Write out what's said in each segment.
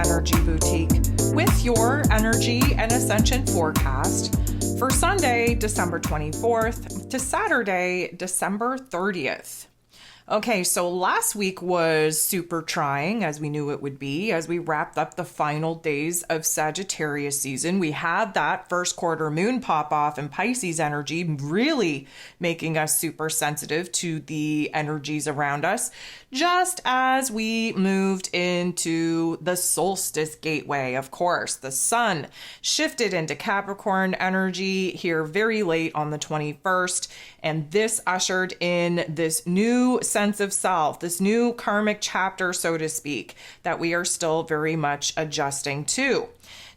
Energy Boutique with your energy and ascension forecast for Sunday, December 24th to Saturday, December 30th. Okay, so last week was super trying, as we knew it would be, as we wrapped up the final days of Sagittarius season. We had that first quarter moon pop off in Pisces energy, really making us super sensitive to the energies around us, just as we moved into the solstice gateway. Of course, the sun shifted into Capricorn energy here very late on the 21st, and this ushered in this new sense of self, this new karmic chapter, so to speak, that we are still very much adjusting to.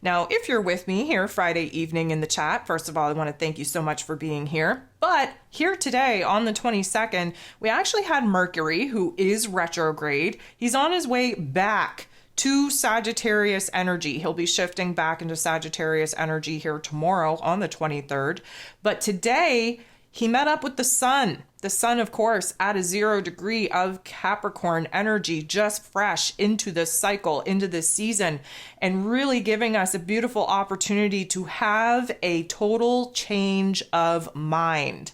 Now, if you're with me here Friday evening in the chat, first of all, I want to thank you so much for being here. But here today on the 22nd, we actually had Mercury, who is retrograde. He's on his way back to Sagittarius energy. He'll be shifting back into Sagittarius energy here tomorrow on the 23rd. But today, he met up with the sun. The sun, of course, at a 0 degree of Capricorn energy, just fresh into this cycle, into this season, and really giving us a beautiful opportunity to have a total change of mind.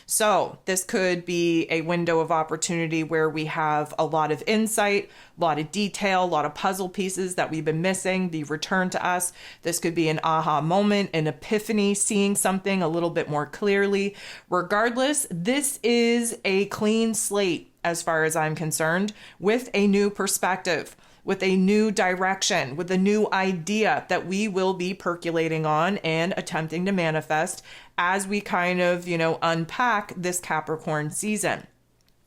So this could be a window of opportunity where we have a lot of insight, a lot of detail, a lot of puzzle pieces that we've been missing be returned to us. This could be an aha moment, an epiphany, seeing something a little bit more clearly. Regardless, this is a clean slate as far as I'm concerned, with a new perspective, with a new direction, with a new idea that we will be percolating on and attempting to manifest as we kind of, unpack this Capricorn season.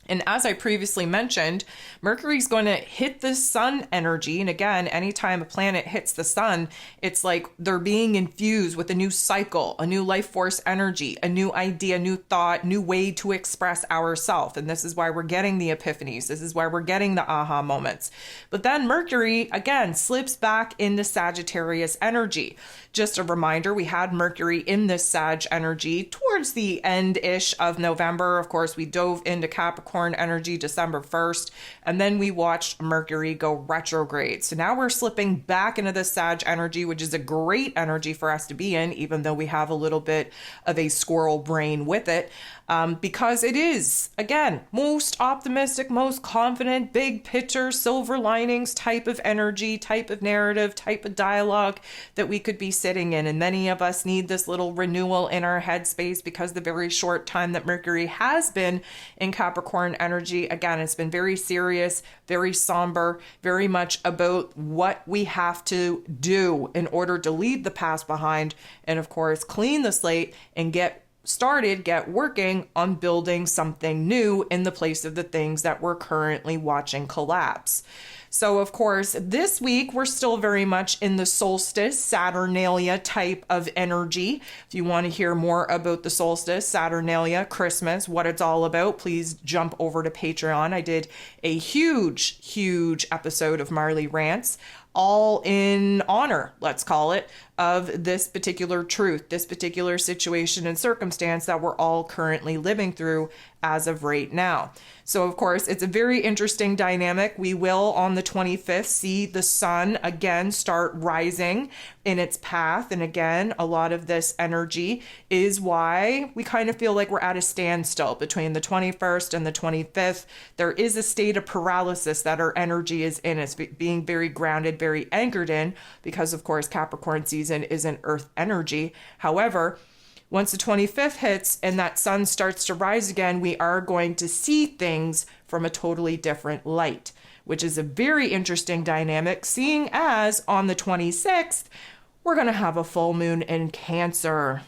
And as I previously mentioned, Mercury's going to hit the sun energy. And again, anytime a planet hits the sun, it's like they're being infused with a new cycle, a new life force energy, a new idea, new thought, new way to express ourselves. And this is why we're getting the epiphanies. This is why we're getting the aha moments. But then Mercury, again, slips back into Sagittarius energy. Just a reminder, we had Mercury in this Sag energy towards the end-ish of November. Of course, we dove into Capricorn energy December 1st, and then we watched Mercury go retrograde. So now we're slipping back into the Sag energy, which is a great energy for us to be in, even though we have a little bit of a squirrel brain with it, because it is, again, most optimistic, most confident, big picture, silver linings type of energy, type of narrative, type of dialogue that we could be sitting in. And many of us need this little renewal in our headspace because the very short time that Mercury has been in Capricorn energy, again, it's been very serious, very somber, very much about what we have to do in order to leave the past behind and, of course, clean the slate and get working on building something new in the place of the things that we're currently watching collapse. So, of course, this week, we're still very much in the solstice, Saturnalia type of energy. If you want to hear more about the solstice, Saturnalia, Christmas, what it's all about, please jump over to Patreon. I did a huge episode of Marley Rants, all in honor, let's call it, of this particular truth, this particular situation and circumstance that we're all currently living through as of right now. So, of course, it's a very interesting dynamic. We will, on the 25th, see the sun again start rising in its path. And again, a lot of this energy is why we kind of feel like we're at a standstill between the 21st and the 25th. There is a state of paralysis that our energy is in. It's being very grounded, very anchored in, because, of course, Capricorn season is an earth energy. However, once the 25th hits and that sun starts to rise again, we are going to see things from a totally different light, which is a very interesting dynamic, seeing as on the 26th, we're going to have a full moon in Cancer.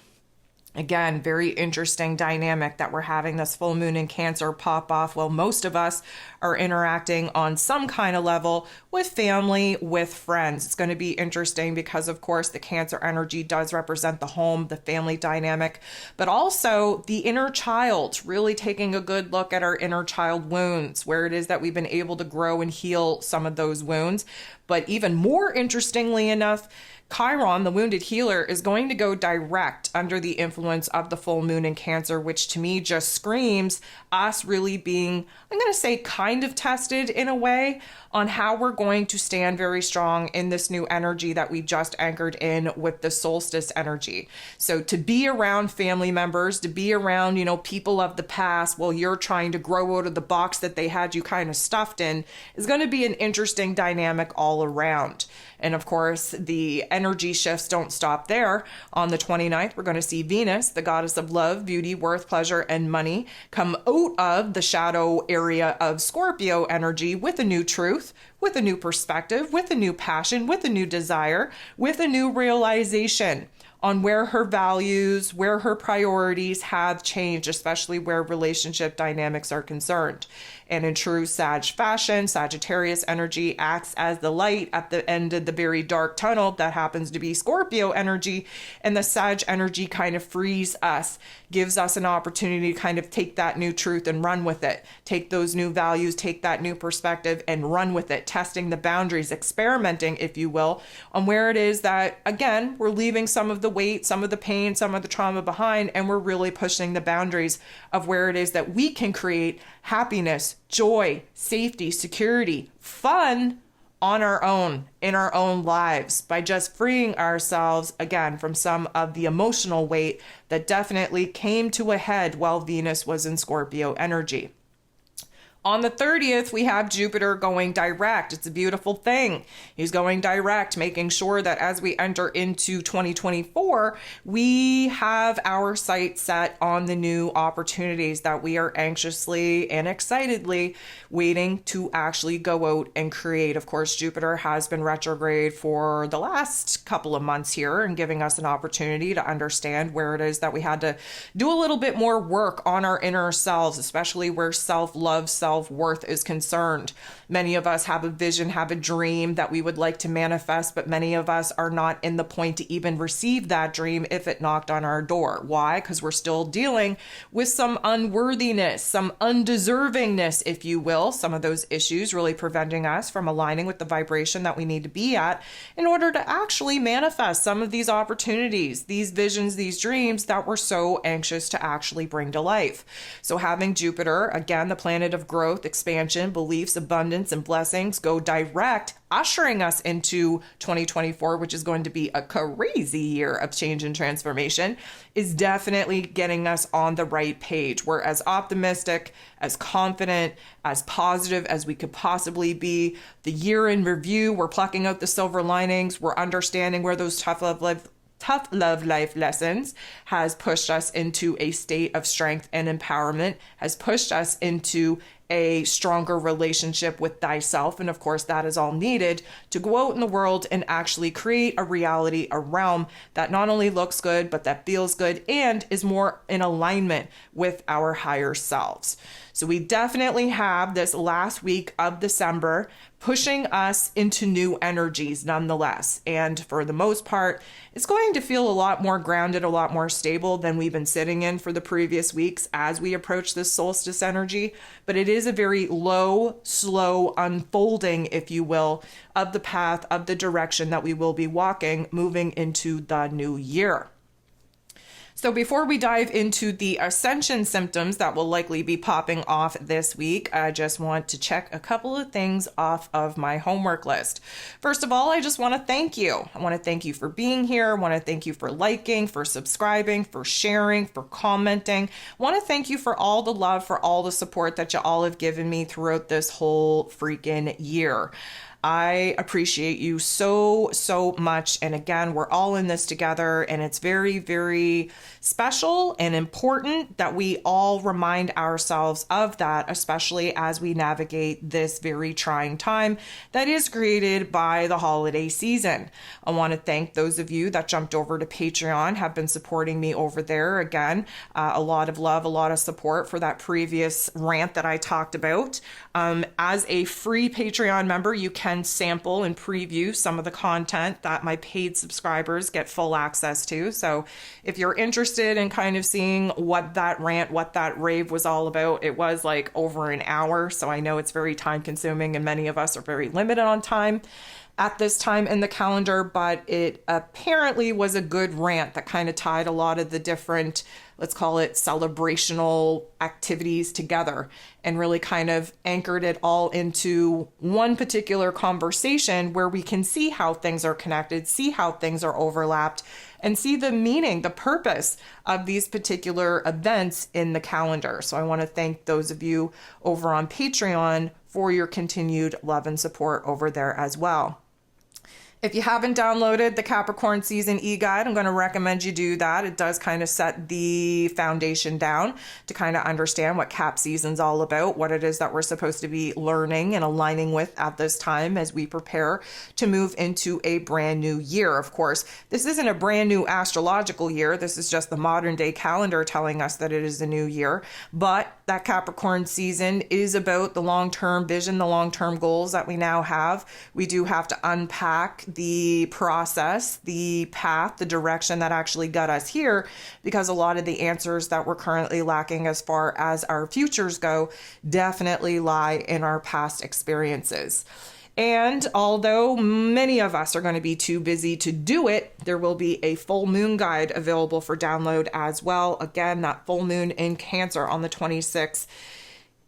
Again, very interesting dynamic that we're having this full moon in Cancer pop off. Well, most of us are interacting on some kind of level with family, with friends. It's going to be interesting because, of course, the Cancer energy does represent the home, the family dynamic, but also the inner child, really taking a good look at our inner child wounds, where it is that we've been able to grow and heal some of those wounds. But even more interestingly enough, Chiron, the wounded healer, is going to go direct under the influence of the full moon in Cancer, which to me just screams us really being, I'm going to say, kind of tested in a way on how we're going to stand very strong in this new energy that we just anchored in with the solstice energy. So to be around family members, to be around, people of the past while you're trying to grow out of the box that they had you kind of stuffed in is going to be an interesting dynamic all around. And of course, the energy shifts don't stop there. On the 29th, we're going to see Venus, the goddess of love, beauty, worth, pleasure, and money, come out of the shadow area of Scorpio energy with a new truth, with a new perspective, with a new passion, with a new desire, with a new realization on where her values, where her priorities have changed, especially where relationship dynamics are concerned. And in true Sag fashion, Sagittarius energy acts as the light at the end of the very dark tunnel that happens to be Scorpio energy. And the Sag energy kind of frees us, gives us an opportunity to kind of take that new truth and run with it. Take those new values, take that new perspective and run with it, testing the boundaries, experimenting, if you will, on where it is that, again, we're leaving some of the weight, some of the pain, some of the trauma behind, and we're really pushing the boundaries of where it is that we can create happiness, joy, safety, security, fun on our own, in our own lives, by just freeing ourselves, again, from some of the emotional weight that definitely came to a head while Venus was in Scorpio energy. On the 30th, we have Jupiter going direct. It's a beautiful thing. He's going direct, making sure that as we enter into 2024, we have our sights set on the new opportunities that we are anxiously and excitedly waiting to actually go out and create. Of course, Jupiter has been retrograde for the last couple of months here and giving us an opportunity to understand where it is that we had to do a little bit more work on our inner selves, especially where self-love, self-worth is concerned. Many of us have a vision, have a dream that we would like to manifest, but many of us are not in the point to even receive that dream if it knocked on our door. Why? Because we're still dealing with some unworthiness, some undeservingness, if you will, some of those issues really preventing us from aligning with the vibration that we need to be at in order to actually manifest some of these opportunities, these visions, these dreams that we're so anxious to actually bring to life. So having Jupiter, again, the planet of growth, expansion, beliefs, abundance, and blessings, go direct, ushering us into 2024, which is going to be a crazy year of change and transformation, is definitely getting us on the right page. We're as optimistic, as confident, as positive as we could possibly be. The year in review, we're plucking out the silver linings. We're understanding where those tough love life lessons has pushed us into a state of strength and empowerment, has pushed us into a stronger relationship with thyself. And of course, that is all needed to go out in the world and actually create a reality, a realm that not only looks good, but that feels good and is more in alignment with our higher selves. So we definitely have this last week of December pushing us into new energies nonetheless. And for the most part, it's going to feel a lot more grounded, a lot more stable than we've been sitting in for the previous weeks as we approach this solstice energy. But it is a very low, slow unfolding, if you will, of the path, of the direction that we will be walking moving into the new year. So before we dive into the Ascension symptoms that will likely be popping off this week, I just want to check a couple of things off of my homework list. First of all, I just want to thank you. I want to thank you for being here. I want to thank you for liking, for subscribing, for sharing, for commenting. I want to thank you for all the love, for all the support that you all have given me throughout this whole freaking year. I appreciate you so, so much. And again, we're all in this together, and it's very, very special and important that we all remind ourselves of that, especially as we navigate this very trying time that is created by the holiday season. I want to thank those of you that jumped over to Patreon, have been supporting me over there. Again, a lot of love, a lot of support for that previous rant that I talked about. As a free Patreon member, you can sample and preview some of the content that my paid subscribers get full access to. So if you're interested in kind of seeing what that rant, what that rave was all about, it was like over an hour. So I know it's very time consuming and many of us are very limited on time. at this time in the calendar, but it apparently was a good rant that kind of tied a lot of the different, let's call it celebrational activities together and really kind of anchored it all into one particular conversation where we can see how things are connected, see how things are overlapped, and see the meaning, the purpose of these particular events in the calendar. So I want to thank those of you over on Patreon for your continued love and support over there as well. If you haven't downloaded the Capricorn Season E-Guide, I'm going to recommend you do that. It does kind of set the foundation down to kind of understand what Cap Season's all about, what it is that we're supposed to be learning and aligning with at this time as we prepare to move into a brand new year. Of course, this isn't a brand new astrological year. This is just the modern day calendar telling us that it is a new year. But that Capricorn season is about the long-term vision, the long-term goals that we now have. We do have to unpack the process, the path, the direction that actually got us here, because a lot of the answers that we're currently lacking as far as our futures go definitely lie in our past experiences. And although many of us are going to be too busy to do it, there will be a full moon guide available for download as well. Again, that full moon in Cancer on the 26th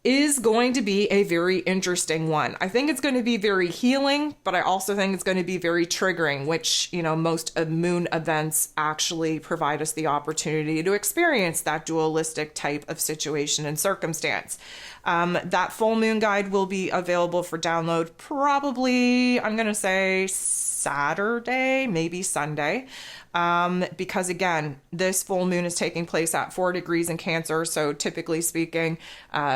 is going to be a very interesting one. I think it's going to be very healing, but I also think it's going to be very triggering, which, most moon events actually provide us the opportunity to experience that dualistic type of situation and circumstance. That full moon guide will be available for download probably, I'm going to say Saturday, maybe Sunday. Because again, this full moon is taking place at 4 degrees in Cancer. So typically speaking,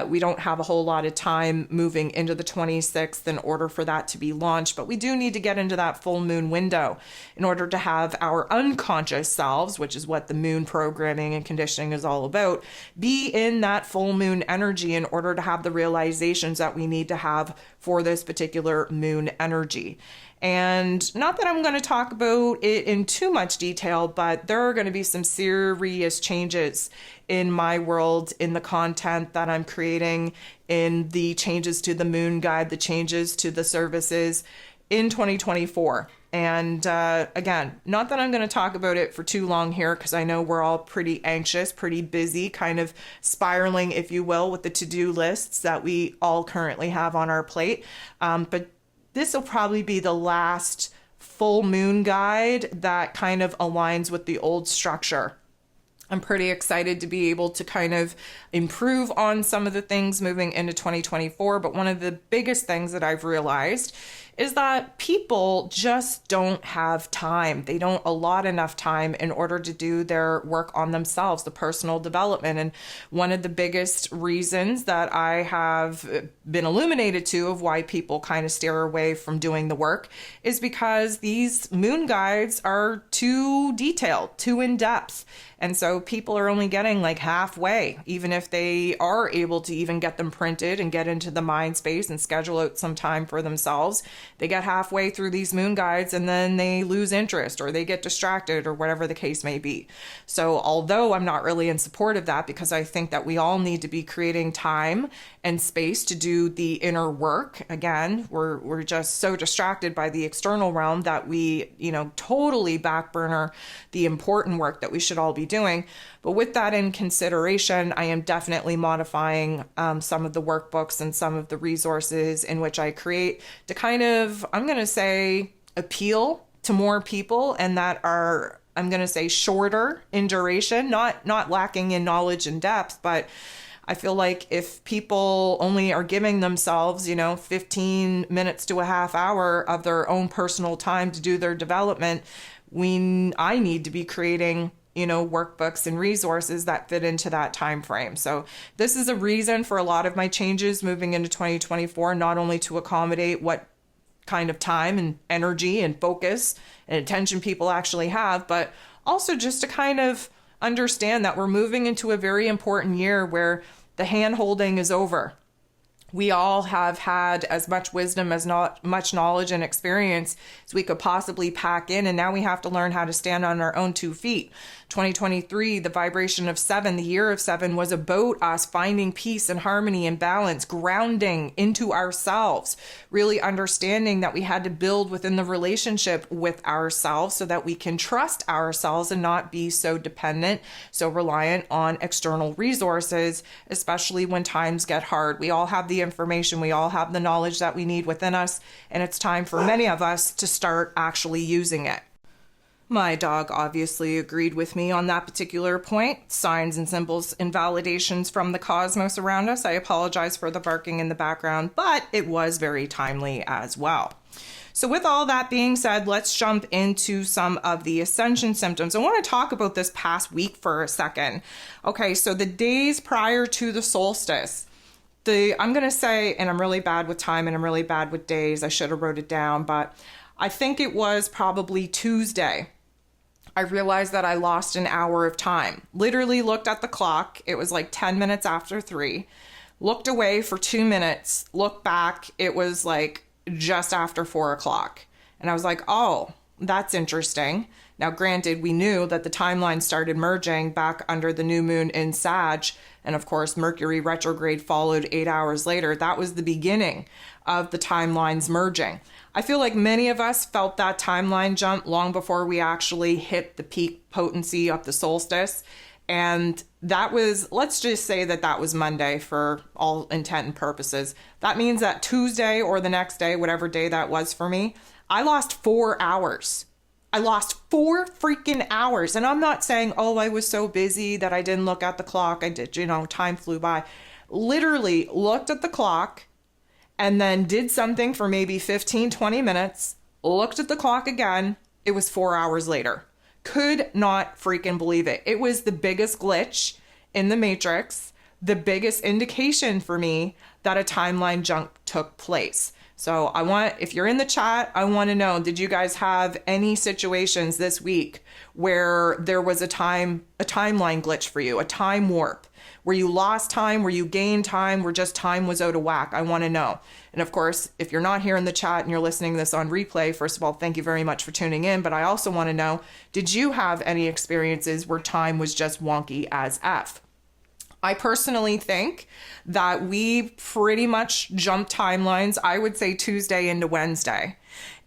we don't have a whole lot of time moving into the 26th in order for that to be launched. But we do need to get into that full moon window in order to have our unconscious selves, which is what the moon programming and conditioning is all about, be in that full moon energy in order to have the realizations that we need to have for this particular moon energy. And not that I'm going to talk about it in too much detail, but there are going to be some serious changes in my world, in the content that I'm creating, in the changes to the moon guide, the changes to the services in 2024. And again, not that I'm going to talk about it for too long here, because I know we're all pretty anxious, pretty busy, kind of spiraling, if you will, with the to-do lists that we all currently have on our plate. But this will probably be the last full moon guide that kind of aligns with the old structure. I'm pretty excited to be able to kind of improve on some of the things moving into 2024. But one of the biggest things that I've realized is that people just don't have time. They don't allot enough time in order to do their work on themselves, the personal development. And one of the biggest reasons that I have been illuminated to of why people kind of steer away from doing the work is because these moon guides are too detailed, too in depth. And so people are only getting like halfway, even if they are able to even get them printed and get into the mind space and schedule out some time for themselves. They get halfway through these moon guides and then they lose interest or they get distracted or whatever the case may be. So although I'm not really in support of that, because I think that we all need to be creating time and space to do the inner work. Again, we're just so distracted by the external realm that we, totally backburner the important work that we should all be doing. But with that in consideration, I am definitely modifying some of the workbooks and some of the resources in which I create to kind of, I'm going to say, appeal to more people and that are, I'm going to say, shorter in duration, not lacking in knowledge and depth, but I feel like if people only are giving themselves, 15 minutes to a half hour of their own personal time to do their development, I need to be creating workbooks and resources that fit into that time frame. So this is a reason for a lot of my changes moving into 2024, not only to accommodate what kind of time and energy and focus and attention people actually have, but also just to kind of understand that we're moving into a very important year where the hand holding is over. We all have had as much wisdom, as not much knowledge and experience as we could possibly pack in. And now we have to learn how to stand on our own 2 feet. 2023, the vibration of 7, the year of 7, was about us finding peace and harmony and balance, grounding into ourselves, really understanding that we had to build within the relationship with ourselves so that we can trust ourselves and not be so dependent, so reliant on external resources, especially when times get hard. We all have the information, we all have the knowledge that we need within us, and it's time for many of us to start actually using it. My dog obviously agreed with me on that particular point. Signs and symbols and validations from the cosmos around us. I apologize for the barking in the background, but it was very timely as well. So with all that being said, let's jump into some of the Ascension symptoms. I want to talk about this past week for a second. Okay, so the days prior to the solstice, I'm going to say, and I'm really bad with time and I'm really bad with days. I should have wrote it down, but I think it was probably Tuesday. I realized that I lost an hour of time. Literally looked at the clock. It was like 10 minutes after 3. Looked away for 2 minutes. Looked back. It was like just after 4 o'clock. And I was like, oh, that's interesting. Now, granted, we knew that the timeline started merging back under the new moon in Sag. And of course, Mercury retrograde followed 8 hours later. That was the beginning of the timelines merging. I feel like many of us felt that timeline jump long before we actually hit the peak potency of the solstice. And that was, let's just say that that was Monday for all intent and purposes. That means that Tuesday or the next day, whatever day that was for me, I lost 4 hours. I lost 4 freaking hours. And I'm not saying, oh, I was so busy that I didn't look at the clock. I did, time flew by. Literally looked at the clock and then did something for maybe 15, 20 minutes, looked at the clock again. It was 4 hours later. Could not freaking believe it. It was the biggest glitch in the matrix, the biggest indication for me that a timeline jump took place. So if you're in the chat, I want to know, did you guys have any situations this week where there was a timeline glitch for you, a time warp, where you lost time, where you gained time, where just time was out of whack? I want to know. And of course, if you're not here in the chat and you're listening to this on replay, first of all, thank you very much for tuning in. But I also want to know, did you have any experiences where time was just wonky as F? I personally think that we pretty much jumped timelines, I would say Tuesday into Wednesday.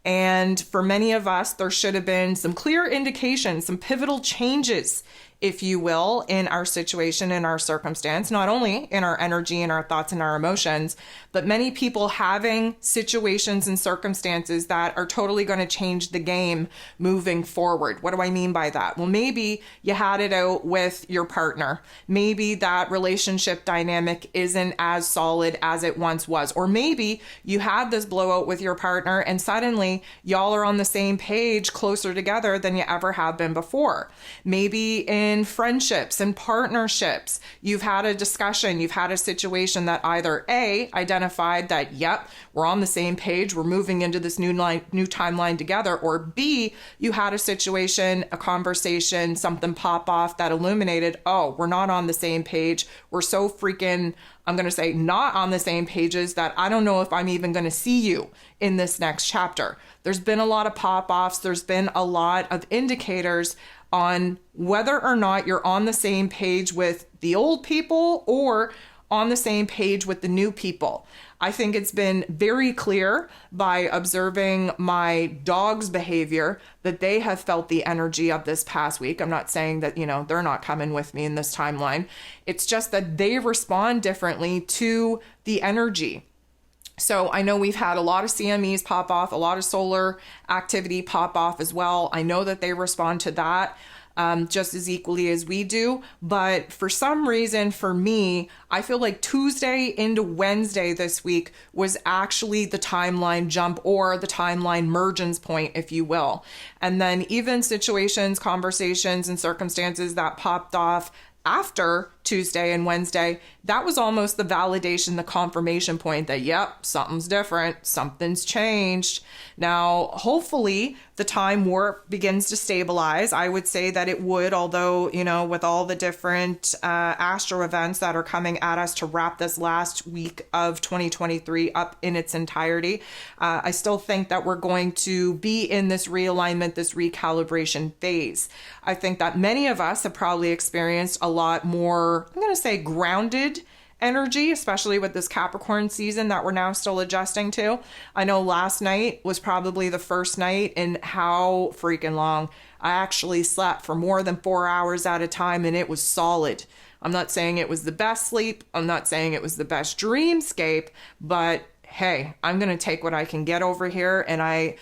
And for many of us, there should have been some clear indications, some pivotal changes, if you will, in our situation, in our circumstance, not only in our energy and our thoughts and our emotions, but many people having situations and circumstances that are totally going to change the game moving forward. What do I mean by that? Well, maybe you had it out with your partner. Maybe that relationship dynamic isn't as solid as it once was. Or maybe you had this blowout with your partner and suddenly y'all are on the same page, closer together than you ever have been before. Maybe in friendships and partnerships, you've had a discussion, you've had a situation that either A, identified that, yep, we're on the same page, we're moving into this new timeline together, or B, you had a situation, a conversation, something pop off that illuminated, oh, we're not on the same page, we're so freaking, I'm going to say, not on the same pages that I don't know if I'm even going to see you in this next chapter. There's been a lot of pop-offs. There's been a lot of indicators on whether or not you're on the same page with the old people or on the same page with the new people. I think it's been very clear by observing my dog's behavior that they have felt the energy of this past week. I'm not saying that, they're not coming with me in this timeline. It's just that they respond differently to the energy. So I know we've had a lot of CMEs pop off, a lot of solar activity pop off as well. I know that they respond to that just as equally as we do. But for some reason, for me, I feel like Tuesday into Wednesday this week was actually the timeline jump or the timeline emergence point, if you will. And then even situations, conversations, and circumstances that popped off after Tuesday and Wednesday, that was almost the validation, the confirmation point that, yep, something's different, something's changed. Now, hopefully the time warp begins to stabilize. I would say that it would, although, with all the different astro events that are coming at us to wrap this last week of 2023 up in its entirety, I still think that we're going to be in this realignment, this recalibration phase. I think that many of us have probably experienced a lot more, I'm going to say, grounded energy, especially with this Capricorn season that we're now still adjusting to. I know last night was probably the first night in how freaking long I actually slept for more than 4 hours at a time, and it was solid. I'm not saying it was the best sleep. I'm not saying it was the best dreamscape, but hey, I'm going to take what I can get over here. And I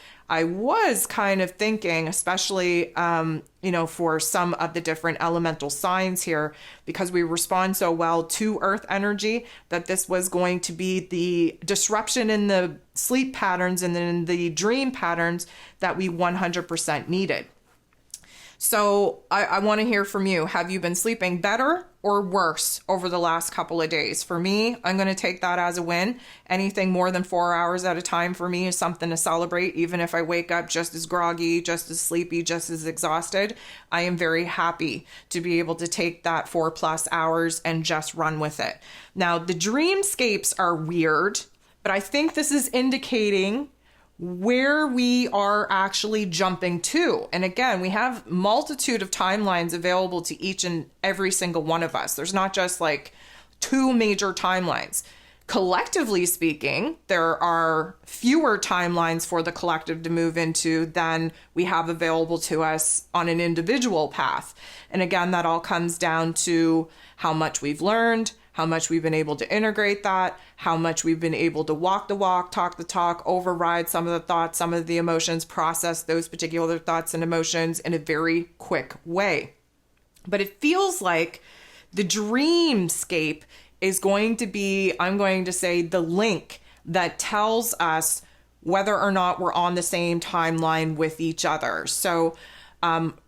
was kind of thinking, especially, for some of the different elemental signs here, because we respond so well to earth energy, that this was going to be the disruption in the sleep patterns and then the dream patterns that we 100% needed. So I want to hear from you. Have you been sleeping better or worse over the last couple of days? For me, I'm going to take that as a win. Anything more than 4 hours at a time for me is something to celebrate. Even if I wake up just as groggy, just as sleepy, just as exhausted, I am very happy to be able to take that 4+ hours and just run with it. Now, the dreamscapes are weird, but I think this is indicating where we are actually jumping to. And again, we have multitude of timelines available to each and every single one of us. There's not just like 2 major timelines. Collectively speaking, there are fewer timelines for the collective to move into than we have available to us on an individual path. And again, that all comes down to how much we've learned, how much we've been able to integrate that, how much we've been able to walk the walk, talk the talk, override some of the thoughts, some of the emotions, process those particular thoughts and emotions in a very quick way. But it feels like the dreamscape is going to be, I'm going to say, the link that tells us whether or not we're on the same timeline with each other. So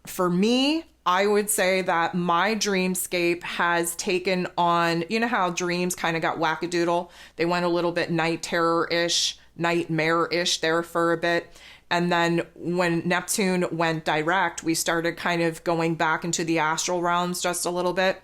for me, I would say that my dreamscape has taken on, how dreams kind of got wackadoodle. They went a little bit night terror-ish, nightmare-ish there for a bit. And then when Neptune went direct, we started kind of going back into the astral realms just a little bit.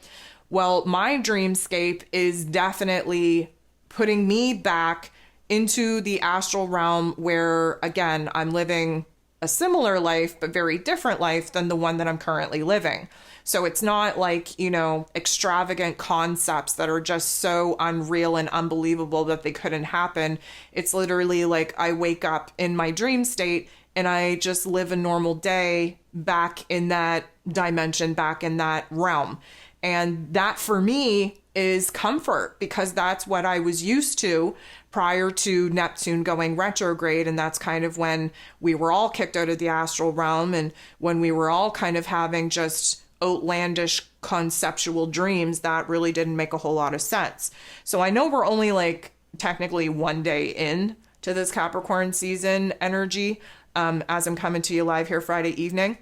Well, my dreamscape is definitely putting me back into the astral realm where, again, I'm living a similar life, but very different life than the one that I'm currently living. So it's not like, extravagant concepts that are just so unreal and unbelievable that they couldn't happen. It's literally like I wake up in my dream state and I just live a normal day back in that dimension, back in that realm. And that for me is comfort, because that's what I was used to prior to Neptune going retrograde. And that's kind of when we were all kicked out of the astral realm and when we were all kind of having just outlandish conceptual dreams that really didn't make a whole lot of sense. So I know we're only like technically 1 day in to this Capricorn season energy as I'm coming to you live here Friday evening.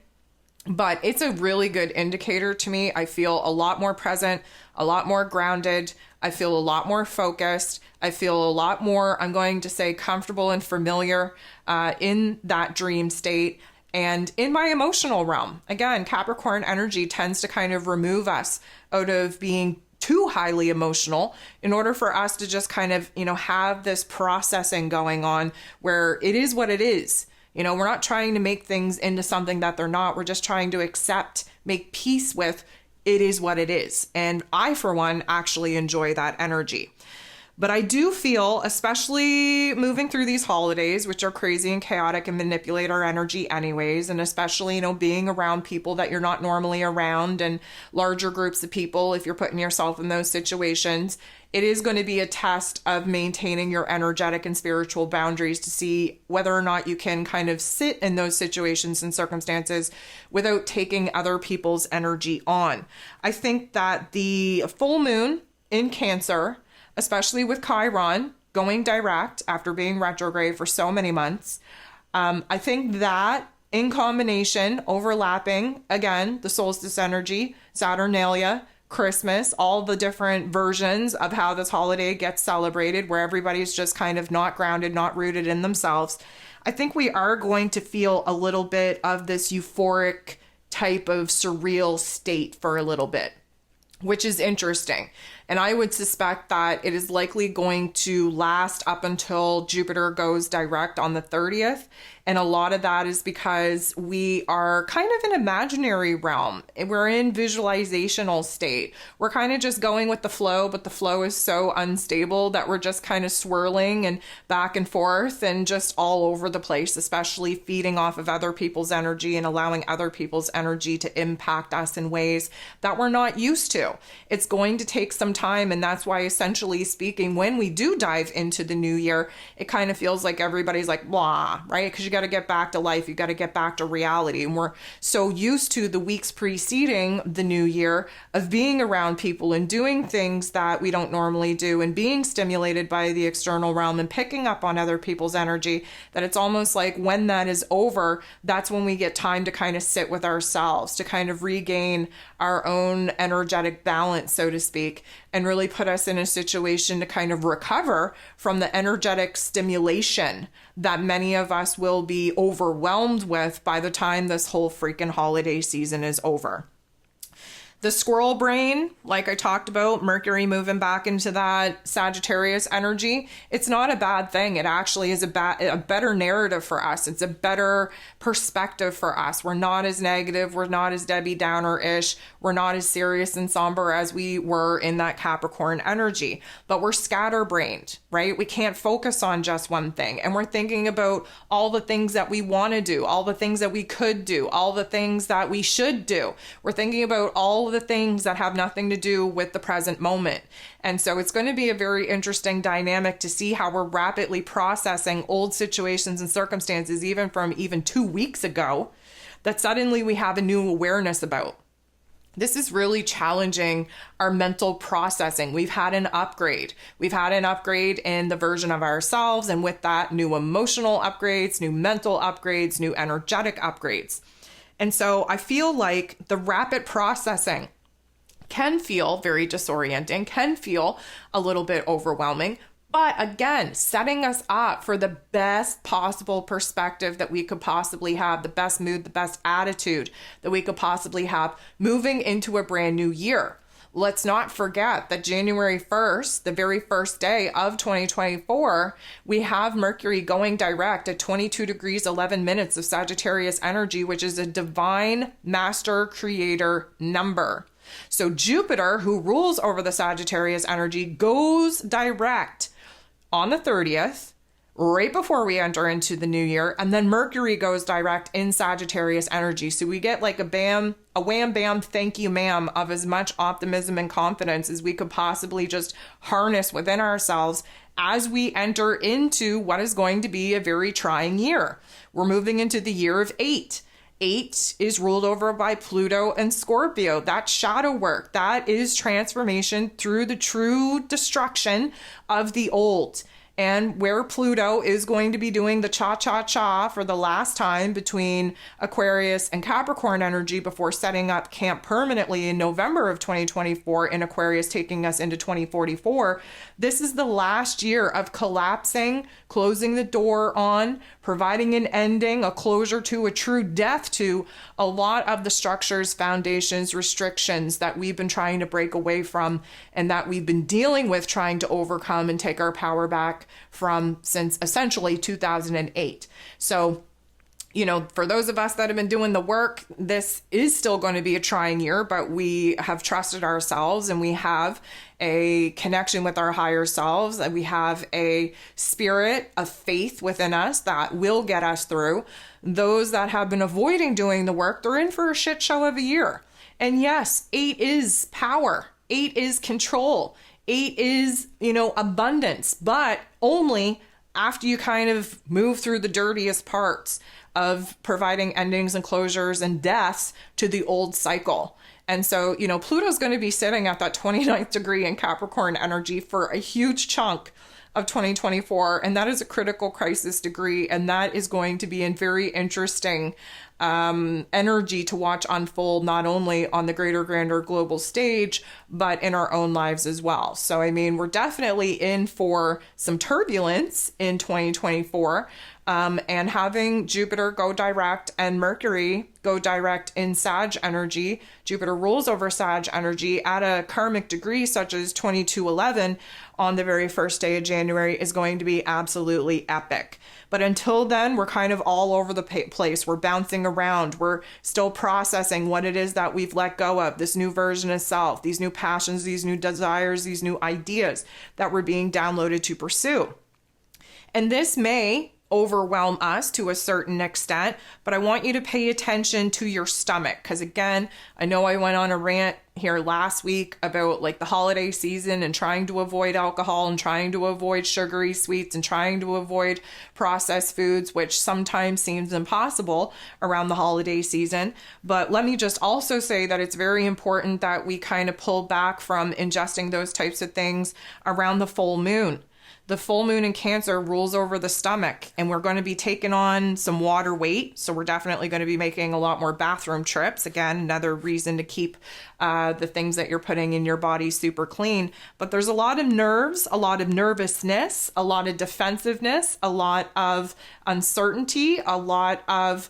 But it's a really good indicator to me. I feel a lot more present, a lot more grounded. I feel a lot more focused. I feel a lot more, I'm going to say, comfortable and familiar in that dream state and in my emotional realm. Again, Capricorn energy tends to kind of remove us out of being too highly emotional in order for us to just kind of, have this processing going on where it is what it is. We're not trying to make things into something that they're not. We're just trying to accept, make peace with, it is what it is. And I, for one, actually enjoy that energy. But I do feel, especially moving through these holidays, which are crazy and chaotic and manipulate our energy anyways, and especially, being around people that you're not normally around and larger groups of people, if you're putting yourself in those situations, it is going to be a test of maintaining your energetic and spiritual boundaries to see whether or not you can kind of sit in those situations and circumstances without taking other people's energy on. I think that the full moon in Cancer, especially with Chiron going direct after being retrograde for so many months, I think that in combination, overlapping, again, the solstice energy, Saturnalia, Christmas, all the different versions of how this holiday gets celebrated, where everybody's just kind of not grounded, not rooted in themselves. I think we are going to feel a little bit of this euphoric type of surreal state for a little bit, which is interesting. And I would suspect that it is likely going to last up until Jupiter goes direct on the 30th. And a lot of that is because we are kind of an imaginary realm. We're in visualizational state. We're kind of just going with the flow, but the flow is so unstable that we're just kind of swirling and back and forth and just all over the place, especially feeding off of other people's energy and allowing other people's energy to impact us in ways that we're not used to. It's going to take some time, and that's why, essentially speaking, when we do dive into the new year, it kind of feels like everybody's like, blah, right? Because you got to get back to life. You got to get back to reality. And we're so used to the weeks preceding the new year of being around people and doing things that we don't normally do and being stimulated by the external realm and picking up on other people's energy, that it's almost like when that is over, that's when we get time to kind of sit with ourselves, to kind of regain our own energetic balance, so to speak, and really put us in a situation to kind of recover from the energetic stimulation that many of us will be overwhelmed with by the time this whole freaking holiday season is over. The squirrel brain, like I talked about, Mercury moving back into that Sagittarius energy, it's not a bad thing. It actually is a better narrative for us. It's a better perspective for us. We're not as negative. We're not as Debbie Downer-ish. We're not as serious and somber as we were in that Capricorn energy. But we're scatterbrained, right? We can't focus on just one thing. And we're thinking about all the things that we want to do, all the things that we could do, all the things that we should do. We're thinking about all the things that have nothing to do with the present moment. And so it's going to be a very interesting dynamic to see how we're rapidly processing old situations and circumstances, even from 2 weeks ago, that suddenly we have a new awareness about. This is really challenging our mental processing. We've had an upgrade. We've had an upgrade in the version of ourselves, and with that, new emotional upgrades, new mental upgrades, new energetic upgrades. And so I feel like the rapid processing can feel very disorienting, can feel a little bit overwhelming, but again, setting us up for the best possible perspective that we could possibly have, the best mood, the best attitude that we could possibly have moving into a brand new year. Let's not forget that January 1st, the very first day of 2024, we have Mercury going direct at 22 degrees, 11 minutes of Sagittarius energy, which is a divine master creator number. So Jupiter, who rules over the Sagittarius energy, goes direct on the 30th, right before we enter into the new year, and then Mercury goes direct in Sagittarius energy. So we get like a wham bam thank you ma'am of as much optimism and confidence as we could possibly just harness within ourselves as we enter into what is going to be a very trying year. We're moving into the year of 8. 8 is ruled over by Pluto and Scorpio. That's shadow work. That is transformation through the true destruction of the old. And where Pluto is going to be doing the cha-cha-cha for the last time between Aquarius and Capricorn energy before setting up camp permanently in November of 2024 in Aquarius, taking us into 2044. This is the last year of collapsing, closing the door on, providing an ending, a closure to, a true death to a lot of the structures, foundations, restrictions that we've been trying to break away from and that we've been dealing with, trying to overcome and take our power back from since essentially 2008. So, for those of us that have been doing the work, this is still going to be a trying year, but we have trusted ourselves and we have a connection with our higher selves, and we have a spirit of faith within us that will get us through. Those that have been avoiding doing the work, they're in for a shit show of a year. And yes, 8 is power. 8 is control. 8 is, abundance, but only after you kind of move through the dirtiest parts of providing endings and closures and deaths to the old cycle. And so, Pluto's going to be sitting at that 29th degree in Capricorn energy for a huge chunk of 2024. And that is a critical crisis degree. And that is going to be a very interesting energy to watch unfold, not only on the greater, grander global stage, but in our own lives as well. So, we're definitely in for some turbulence in 2024. And having Jupiter go direct and Mercury go direct in Sag energy, Jupiter rules over Sag energy at a karmic degree such as 2211 on the very first day of January is going to be absolutely epic. But until then, we're kind of all over the place. We're bouncing around. We're still processing what it is that we've let go of, this new version of self, these new passions, these new desires, these new ideas that we're being downloaded to pursue. And this may overwhelm us to a certain extent, but I want you to pay attention to your stomach. Because again, I know I went on a rant here last week about like the holiday season and trying to avoid alcohol and trying to avoid sugary sweets and trying to avoid processed foods, which sometimes seems impossible around the holiday season. But let me just also say that it's very important that we kind of pull back from ingesting those types of things around the full moon. The full moon in Cancer rules over the stomach, and we're going to be taking on some water weight. So we're definitely going to be making a lot more bathroom trips. Again, another reason to keep the things that you're putting in your body super clean. But there's a lot of nerves, a lot of nervousness, a lot of defensiveness, a lot of uncertainty, a lot of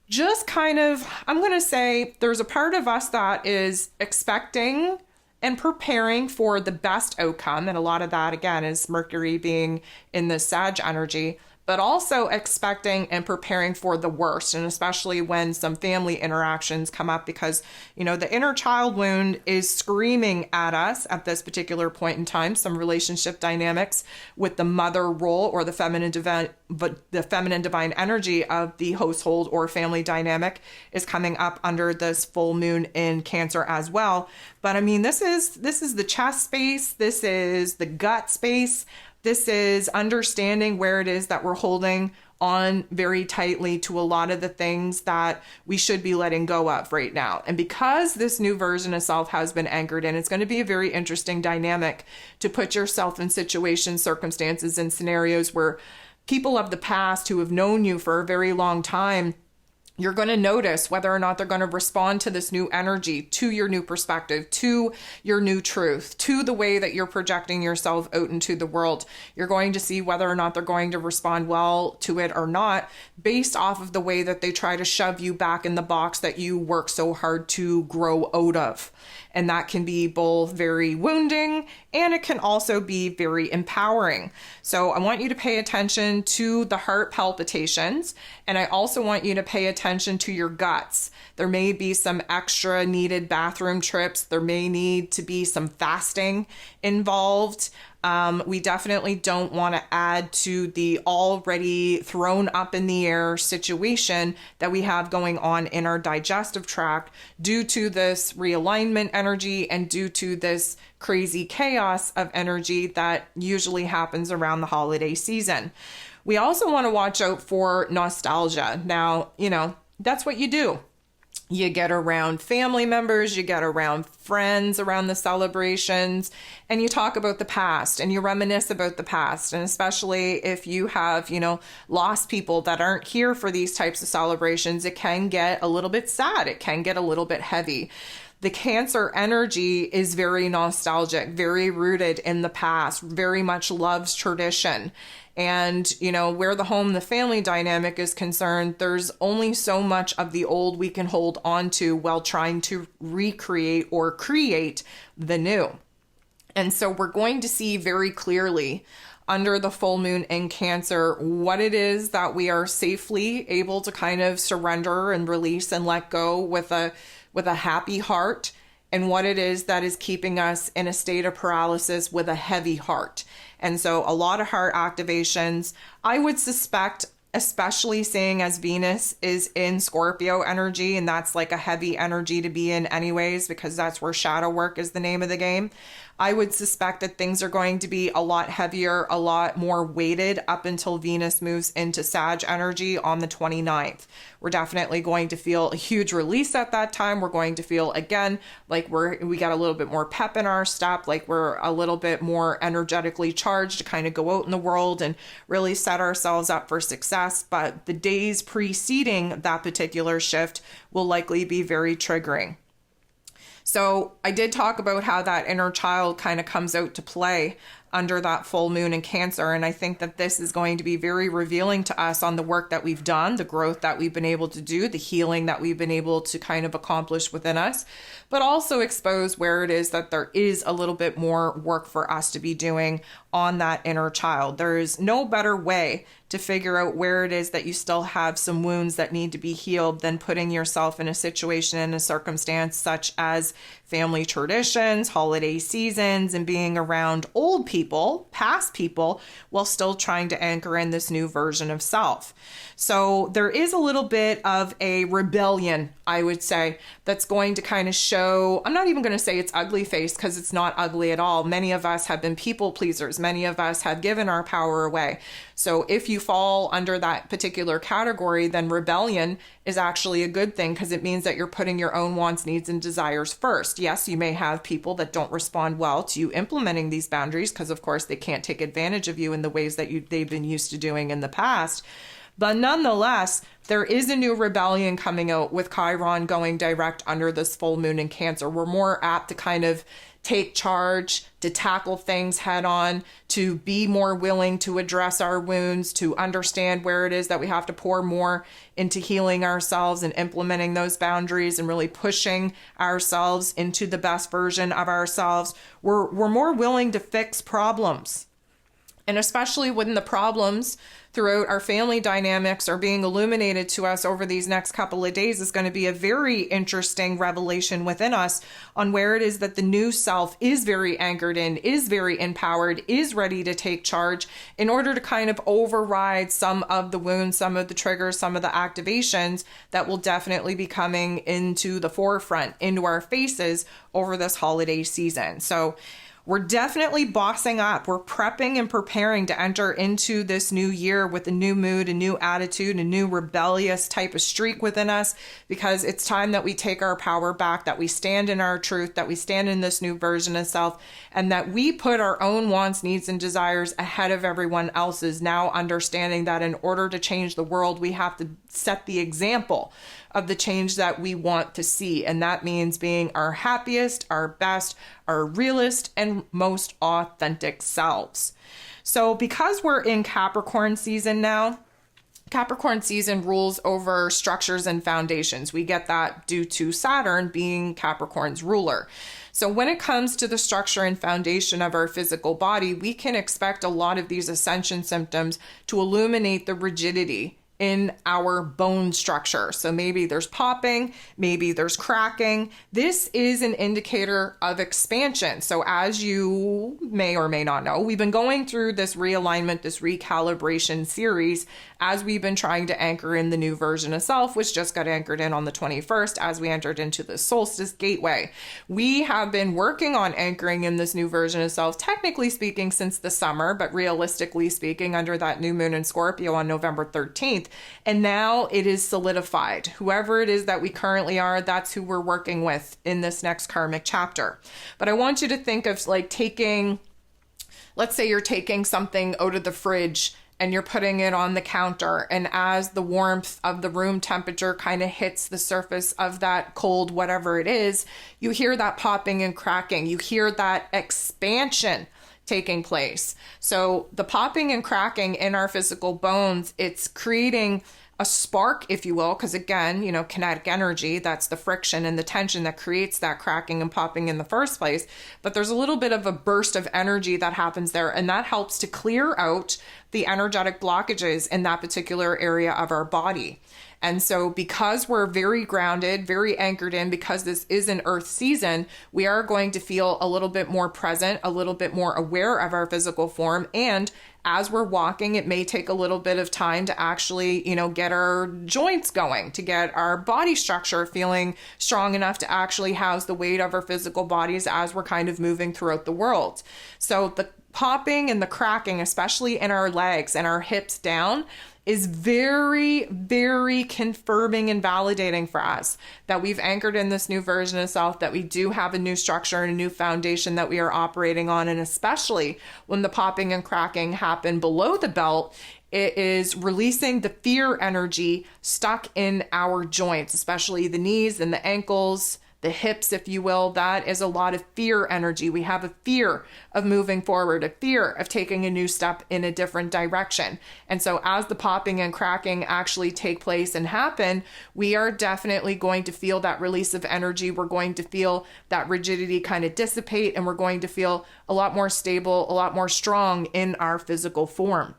just kind of, I'm going to say there's a part of us that is expecting and preparing for the best outcome. And a lot of that, again, is Mercury being in the Sag energy, but also expecting and preparing for the worst. And especially when some family interactions come up, because, you know, the inner child wound is screaming at us at this particular point in time. Some relationship dynamics with the mother role or the feminine divine energy of the household or family dynamic is coming up under this full moon in Cancer as well. But I mean, this is the chest space. This is the gut space. This is understanding where it is that we're holding on very tightly to a lot of the things that we should be letting go of right now. And because this new version of self has been anchored in, it's going to be a very interesting dynamic to put yourself in situations, circumstances, and scenarios where people of the past who have known you for a very long time, you're going to notice whether or not they're going to respond to this new energy, to your new perspective, to your new truth, to the way that you're projecting yourself out into the world. You're going to see whether or not they're going to respond well to it or not, based off of the way that they try to shove you back in the box that you work so hard to grow out of. And that can be both very wounding and it can also be very empowering. So I want you to pay attention to the heart palpitations. And I also want you to pay attention to your guts. There may be some extra needed bathroom trips. There may need to be some fasting involved. We definitely don't want to add to the already thrown up in the air situation that we have going on in our digestive tract due to this realignment energy and due to this crazy chaos of energy that usually happens around the holiday season. We also want to watch out for nostalgia. Now, you know, that's what you do. You get around family members, you get around friends around the celebrations, and you talk about the past and you reminisce about the past. And especially if you have, you know, lost people that aren't here for these types of celebrations, it can get a little bit sad. It can get a little bit heavy. The Cancer energy is very nostalgic, very rooted in the past, very much loves tradition. And, you know, where the home, the family dynamic is concerned, there's only so much of the old we can hold on to while trying to recreate or create the new. And so we're going to see very clearly under the full moon in Cancer what it is that we are safely able to kind of surrender and release and let go with a happy heart, and what it is that is keeping us in a state of paralysis with a heavy heart. And so a lot of heart activations, I would suspect, especially seeing as Venus is in Scorpio energy, and that's like a heavy energy to be in anyways, because that's where shadow work is the name of the game. I would suspect that things are going to be a lot heavier, a lot more weighted up until Venus moves into Sag energy on the 29th. We're definitely going to feel a huge release at that time. We're going to feel, again, like we got a little bit more pep in our step, like we're a little bit more energetically charged to kind of go out in the world and really set ourselves up for success. But the days preceding that particular shift will likely be very triggering. So I did talk about how that inner child kind of comes out to play under that full moon in Cancer. And I think that this is going to be very revealing to us on the work that we've done, the growth that we've been able to do, the healing that we've been able to kind of accomplish within us, but also expose where it is that there is a little bit more work for us to be doing on that inner child. There is no better way to figure out where it is that you still have some wounds that need to be healed than putting yourself in a situation, in a circumstance such as family traditions, holiday seasons, and being around old people, past people, while still trying to anchor in this new version of self. So there is a little bit of a rebellion, I would say, that's going to kind of show, I'm not even going to say it's ugly face, because it's not ugly at all. Many of us have been people pleasers. Many of us have given our power away. So if you fall under that particular category, then rebellion is actually a good thing, because it means that you're putting your own wants, needs, and desires first. Yes, you may have people that don't respond well to you implementing these boundaries, because of course they can't take advantage of you in the ways that they've been used to doing in the past. But nonetheless, there is a new rebellion coming out with Chiron going direct under this full moon in Cancer. We're more apt to kind of take charge, to tackle things head on, to be more willing to address our wounds, to understand where it is that we have to pour more into healing ourselves and implementing those boundaries and really pushing ourselves into the best version of ourselves. We're more willing to fix problems. And especially when the problems throughout our family dynamics are being illuminated to us over these next couple of days, is going to be a very interesting revelation within us on where it is that the new self is very anchored in, is very empowered, is ready to take charge in order to kind of override some of the wounds, some of the triggers, some of the activations that will definitely be coming into the forefront, into our faces over this holiday season. So we're definitely bossing up. We're prepping and preparing to enter into this new year with a new mood, a new attitude, a new rebellious type of streak within us, because it's time that we take our power back, that we stand in our truth, that we stand in this new version of self, and that we put our own wants, needs, and desires ahead of everyone else's, now understanding that in order to change the world, we have to set the example of the change that we want to see. And that means being our happiest, our best, our realest, and most authentic selves. So because we're in Capricorn season now, Capricorn season rules over structures and foundations. We get that due to Saturn being Capricorn's ruler. So when it comes to the structure and foundation of our physical body, we can expect a lot of these ascension symptoms to illuminate the rigidity in our bone structure. So maybe there's popping, maybe there's cracking. This is an indicator of expansion. So as you may or may not know, we've been going through this realignment, this recalibration series as we've been trying to anchor in the new version of self, which just got anchored in on the 21st as we entered into the solstice gateway. We have been working on anchoring in this new version of self, technically speaking, since the summer, but realistically speaking, under that new moon in Scorpio on November 13th. And now it is solidified. Whoever it is that we currently are, that's who we're working with in this next karmic chapter. But I want you to think of like taking, let's say you're taking something out of the fridge and you're putting it on the counter, and as the warmth of the room temperature kind of hits the surface of that cold whatever it is, you hear that popping and cracking. You hear that expansion taking place. So the popping and cracking in our physical bones, it's creating a spark, if you will, because again, kinetic energy, that's the friction and the tension that creates that cracking and popping in the first place. But there's a little bit of a burst of energy that happens there, and that helps to clear out the energetic blockages in that particular area of our body. And so because we're very grounded, very anchored in, because this is an earth season, we are going to feel a little bit more present, a little bit more aware of our physical form. And as we're walking, it may take a little bit of time to actually, get our joints going, to get our body structure feeling strong enough to actually house the weight of our physical bodies as we're kind of moving throughout the world. So the popping and the cracking, especially in our legs and our hips down, is very, very confirming and validating for us that we've anchored in this new version of self, that we do have a new structure and a new foundation that we are operating on. And especially when the popping and cracking happen below the belt, it is releasing the fear energy stuck in our joints, especially the knees and the ankles, the hips, if you will, that is a lot of fear energy. We have a fear of moving forward, a fear of taking a new step in a different direction. And so as the popping and cracking actually take place and happen, we are definitely going to feel that release of energy. We're going to feel that rigidity kind of dissipate, and we're going to feel a lot more stable, a lot more strong in our physical form.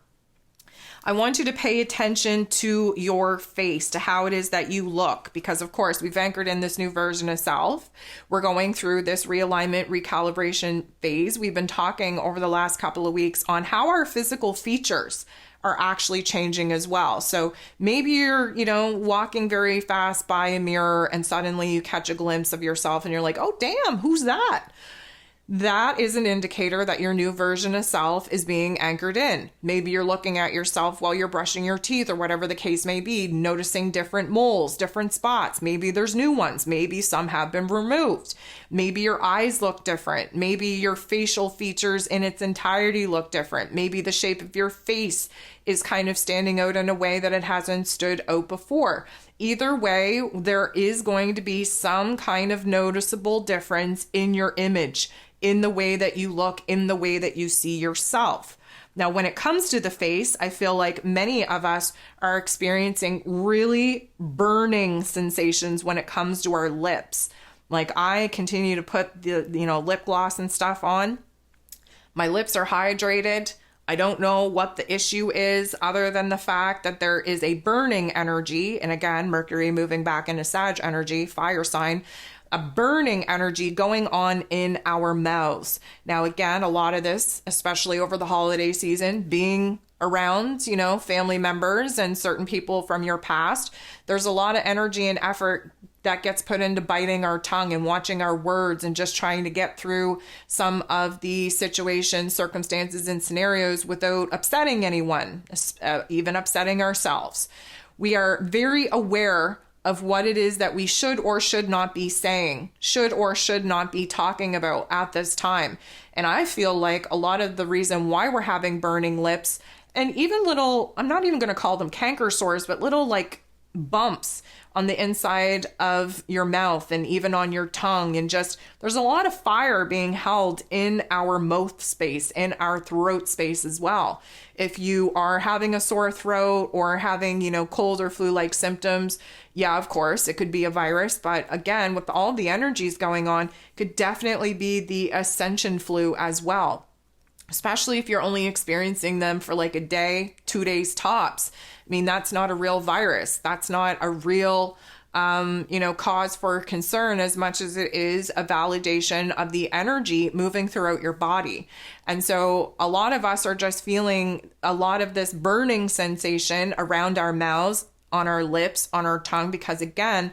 I want you to pay attention to your face, to how it is that you look, because of course we've anchored in this new version of self. We're going through this realignment, recalibration phase. We've been talking over the last couple of weeks on how our physical features are actually changing as well. So maybe you're, walking very fast by a mirror and suddenly you catch a glimpse of yourself and you're like, oh, damn, who's that? That is an indicator that your new version of self is being anchored in. Maybe you're looking at yourself while you're brushing your teeth or whatever the case may be, noticing different moles, different spots. Maybe there's new ones. Maybe some have been removed. Maybe your eyes look different. Maybe your facial features in its entirety look different. Maybe the shape of your face is kind of standing out in a way that it hasn't stood out before. Either way, there is going to be some kind of noticeable difference in your image, in the way that you look, in the way that you see yourself. Now, when it comes to the face, I feel like many of us are experiencing really burning sensations when it comes to our lips. Like, I continue to put the, lip gloss and stuff on. My lips are hydrated. I don't know what the issue is other than the fact that there is a burning energy. And again, Mercury moving back into Sag energy, fire sign, a burning energy going on in our mouths. Now, again, a lot of this, especially over the holiday season, being around, family members and certain people from your past, there's a lot of energy and effort that gets put into biting our tongue and watching our words and just trying to get through some of the situations, circumstances, and scenarios without upsetting anyone, even upsetting ourselves. We are very aware of what it is that we should or should not be saying, should or should not be talking about at this time. And I feel like a lot of the reason why we're having burning lips and even little, I'm not even going to call them canker sores, but little like bumps on the inside of your mouth and even on your tongue, and just there's a lot of fire being held in our mouth space, in our throat space as well. If you are having a sore throat or having, cold or flu-like symptoms, yeah, of course, it could be a virus, but again, with all the energies going on, could definitely be the Ascension flu as well. Especially if you're only experiencing them for like a day, 2 days tops. I mean, that's not a real virus. That's not a real, cause for concern as much as it is a validation of the energy moving throughout your body. And so a lot of us are just feeling a lot of this burning sensation around our mouths, on our lips, on our tongue, because again,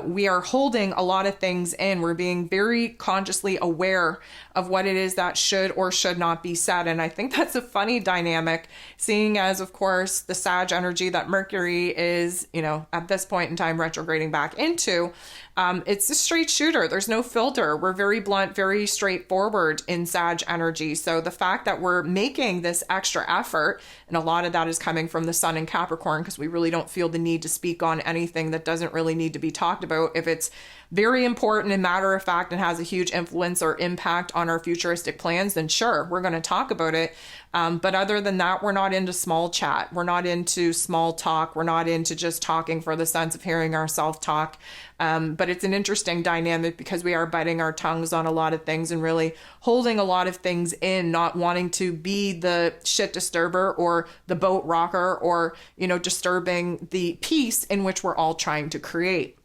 we are holding a lot of things in. We're being very consciously aware of what it is that should or should not be said. And I think that's a funny dynamic, seeing as, of course, the Sag energy that Mercury is, at this point in time retrograding back into, it's a straight shooter. There's no filter. We're very blunt, very straightforward in Sag energy. So the fact that we're making this extra effort, and a lot of that is coming from the Sun in Capricorn, because we really don't feel the need to speak on anything that doesn't really need to be talked about. If it's very important and matter of fact and has a huge influence or impact on our futuristic plans, then sure, we're going to talk about it. But other than that, we're not into small chat. We're not into small talk. We're not into just talking for the sense of hearing ourselves talk. But it's an interesting dynamic because we are biting our tongues on a lot of things and really holding a lot of things in, not wanting to be the shit disturber or the boat rocker or, disturbing the peace in which we're all trying to create.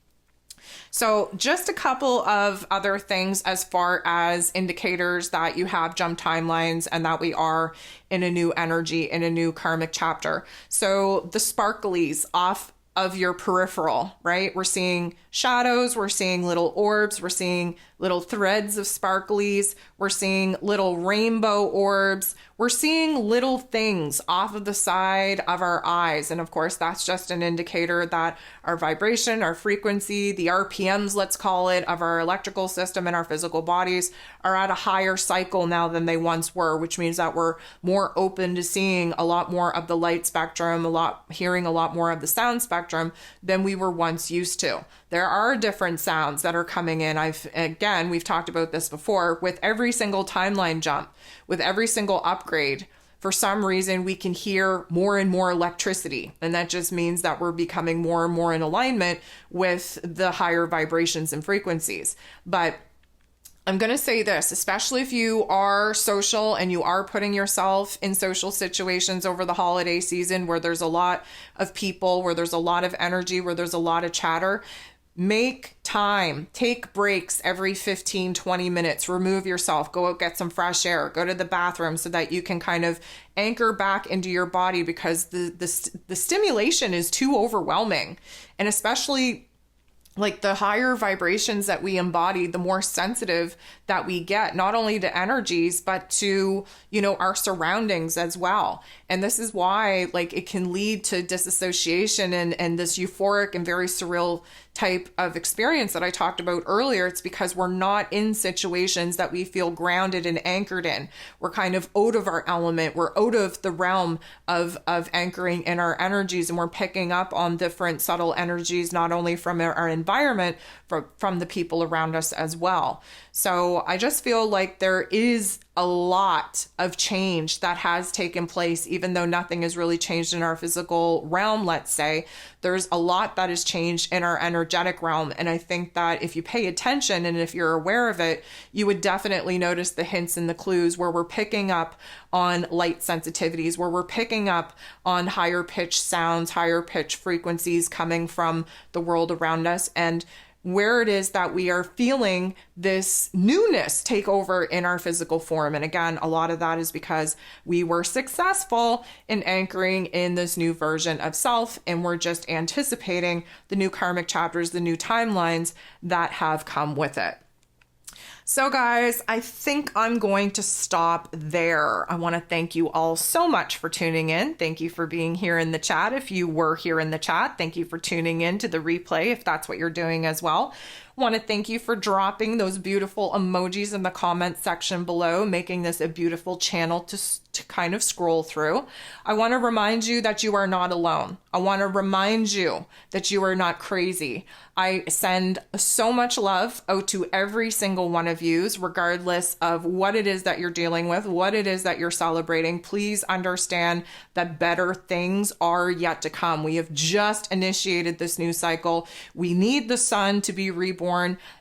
So just a couple of other things as far as indicators that you have jump timelines and that we are in a new energy, in a new karmic chapter. So the sparklies off of your peripheral, right? We're seeing shadows, we're seeing little orbs, we're seeing little threads of sparklies, we're seeing little rainbow orbs, we're seeing little things off of the side of our eyes. And of course, that's just an indicator that our vibration, our frequency, the RPMs, let's call it, of our electrical system and our physical bodies are at a higher cycle now than they once were, which means that we're more open to seeing a lot more of the light spectrum, hearing a lot more of the sound spectrum than we were once used to. There There are different sounds that are coming in. We've talked about this before. With every single timeline jump, with every single upgrade, for some reason we can hear more and more electricity. And that just means that we're becoming more and more in alignment with the higher vibrations and frequencies. But I'm going to say this, especially if you are social and you are putting yourself in social situations over the holiday season where there's a lot of people, where there's a lot of energy, where there's a lot of chatter. Make time, take breaks every 15, 20 minutes, remove yourself, go out, get some fresh air, go to the bathroom so that you can kind of anchor back into your body, because the stimulation is too overwhelming. And especially like the higher vibrations that we embody, the more sensitive that we get, not only to energies, but to, our surroundings as well. And this is why like it can lead to disassociation and this euphoric and very surreal type of experience that I talked about earlier. It's because we're not in situations that we feel grounded and anchored in. We're kind of out of our element. We're out of the realm of anchoring in our energies, and we're picking up on different subtle energies, not only from our environment, from the people around us as well. So I just feel like there is a lot of change that has taken place, even though nothing has really changed in our physical realm, let's say. There's a lot that has changed in our energetic realm. And I think that if you pay attention and if you're aware of it, you would definitely notice the hints and the clues where we're picking up on light sensitivities, where we're picking up on higher pitch sounds, higher pitch frequencies coming from the world around us, and where it is that we are feeling this newness take over in our physical form. And again, a lot of that is because we were successful in anchoring in this new version of self, and we're just anticipating the new karmic chapters, the new timelines that have come with it. So guys, I think I'm going to stop there. I want to thank you all so much for tuning in. Thank you for being here in the chat. If you were here in the chat, thank you for tuning in to the replay, if that's what you're doing as well. I want to thank you for dropping those beautiful emojis in the comment section below, making this a beautiful channel to kind of scroll through. I want to remind you that you are not alone. I want to remind you that you are not crazy. I send so much love out to every single one of you, regardless of what it is that you're dealing with, what it is that you're celebrating. Please understand that better things are yet to come. We have just initiated this new cycle. We need the sun to be reborn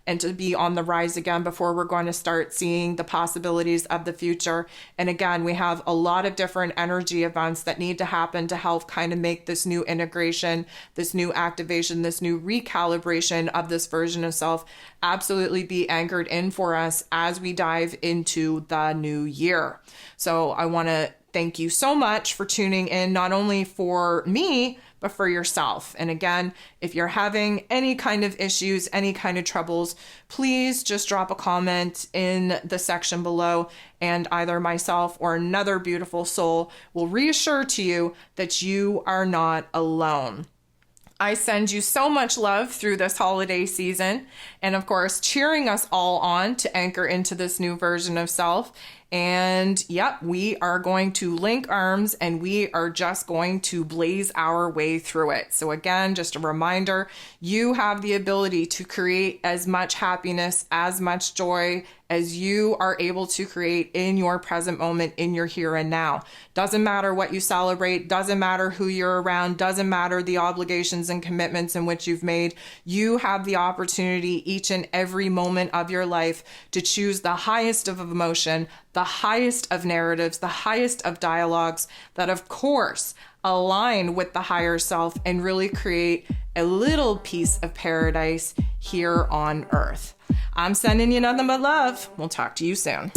and to be on the rise again before we're going to start seeing the possibilities of the future. And again, we have a lot of different energy events that need to happen to help kind of make this new integration, this new activation, this new recalibration of this version of self absolutely be anchored in for us as we dive into the new year. So I want to thank you so much for tuning in, not only for me, but for yourself. And again, if you're having any kind of issues, any kind of troubles, please just drop a comment in the section below, and either myself or another beautiful soul will reassure to you that you are not alone. I send you so much love through this holiday season, and of course, cheering us all on to anchor into this new version of self. And yep, we are going to link arms and we are just going to blaze our way through it. So again, just a reminder, you have the ability to create as much happiness, as much joy as you are able to create in your present moment, in your here and now. Doesn't matter what you celebrate, doesn't matter who you're around, doesn't matter the obligations and commitments in which you've made. You have the opportunity each and every moment of your life to choose the highest of emotion, the highest of narratives, the highest of dialogues that of course align with the higher self and really create a little piece of paradise here on earth. I'm sending you nothing but love. We'll talk to you soon.